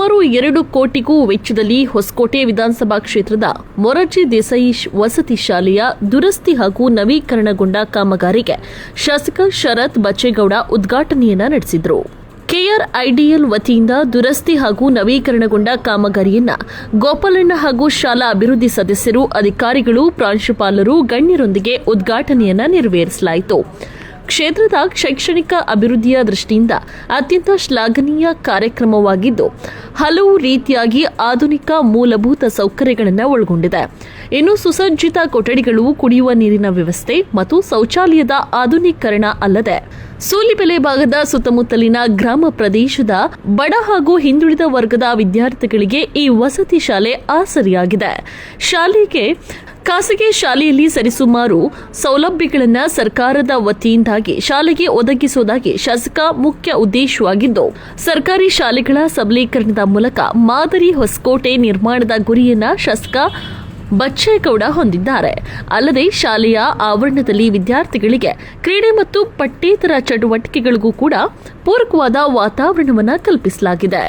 ಸುಮಾರು 2 ಕೋಟಿಗೂ ವೆಚ್ಚದಲ್ಲಿ ಹೊಸಕೋಟೆ ವಿಧಾನಸಭಾ ಕ್ಷೇತ್ರದ ಮೊರಾರ್ಜಿ ದೇಸಾಯಿ ವಸತಿ ಶಾಲೆಯ ದುರಸ್ತಿ ಹಾಗೂ ನವೀಕರಣಗೊಂಡ ಕಾಮಗಾರಿಗೆ ಶಾಸಕ ಶರತ್ ಬಚ್ಚೇಗೌಡ ಉದ್ಘಾಟನೆಯನ್ನ ನಡೆಸಿದರು. ಕೆಆರ್ಐಡಿಎಲ್ ವತಿಯಿಂದ ದುರಸ್ತಿ ಹಾಗೂ ನವೀಕರಣಗೊಂಡ ಕಾಮಗಾರಿಯನ್ನ ಗೋಪಾಲಣ್ಣ ಹಾಗೂ ಶಾಲಾ ಅಭಿವೃದ್ಧಿ ಸದಸ್ಯರು, ಅಧಿಕಾರಿಗಳು, ಪ್ರಾಂಶುಪಾಲರು, ಗಣ್ಯರೊಂದಿಗೆ ಉದ್ಘಾಟನೆಯನ್ನ ನೆರವೇರಿಸಲಾಯಿತು. ಕ್ಷೇತ್ರದ ಶೈಕ್ಷಣಿಕ ಅಭಿವೃದ್ಧಿಯ ದೃಷ್ಟಿಯಿಂದ ಅತ್ಯಂತ ಶ್ಲಾಘನೀಯ ಕಾರ್ಯಕ್ರಮವಾಗಿದ್ದು, ಹಲವು ರೀತಿಯಾಗಿ ಆಧುನಿಕ ಮೂಲಭೂತ ಸೌಕರ್ಯಗಳನ್ನು ಒಳಗೊಂಡಿದೆ. ಇನ್ನು ಸುಸಜ್ಜಿತ ಕೊಠಡಿಗಳು, ಕುಡಿಯುವ ನೀರಿನ ವ್ಯವಸ್ಥೆ ಮತ್ತು ಶೌಚಾಲಯದ ಆಧುನೀಕರಣ ಅಲ್ಲದೆ ಸೂಲಿಬೆಲೆ ಭಾಗದ ಸುತ್ತಮುತ್ತಲಿನ ಗ್ರಾಮ ಪ್ರದೇಶದ ಬಡ ಹಾಗೂ ಹಿಂದುಳಿದ ವರ್ಗದ ವಿದ್ಯಾರ್ಥಿಗಳಿಗೆ ಈ ವಸತಿ ಶಾಲೆ ಆಸರೆಯಾಗಿದೆ. ಶಾಲೆಗೆ ಖಾಸಗಿ ಶಾಲೆಯಲ್ಲಿ ಸರಿಸುಮಾರು ಸೌಲಭ್ಯಗಳನ್ನು ಸರ್ಕಾರದ ವತಿಯಿಂದಾಗಿ ಶಾಲೆಗೆ ಒದಗಿಸುವುದಾಗಿ ಶಾಸಕ ಮುಖ್ಯ ಉದ್ದೇಶವಾಗಿದ್ದು, ಸರ್ಕಾರಿ ಶಾಲೆಗಳ ಸಬಲೀಕರಣದ ಮೂಲಕ ಮಾದರಿ ಹೊಸಕೋಟೆ ನಿರ್ಮಾಣದ ಗುರಿಯನ್ನ ಶಾಸಕ ಬಚ್ಚೇಗೌಡ ಹೊಂದಿದ್ದಾರೆ. ಅಲ್ಲದೆ ಶಾಲೆಯ ಆವರಣದಲ್ಲಿ ವಿದ್ಯಾರ್ಥಿಗಳಿಗೆ ಕ್ರೀಡೆ ಮತ್ತು ಪಠ್ಯೇತರ ಚಟುವಟಿಕೆಗಳಿಗೂ ಕೂಡ ಪೂರಕವಾದ ವಾತಾವರಣವನ್ನು ಕಲ್ಪಿಸಲಾಗಿದೆ.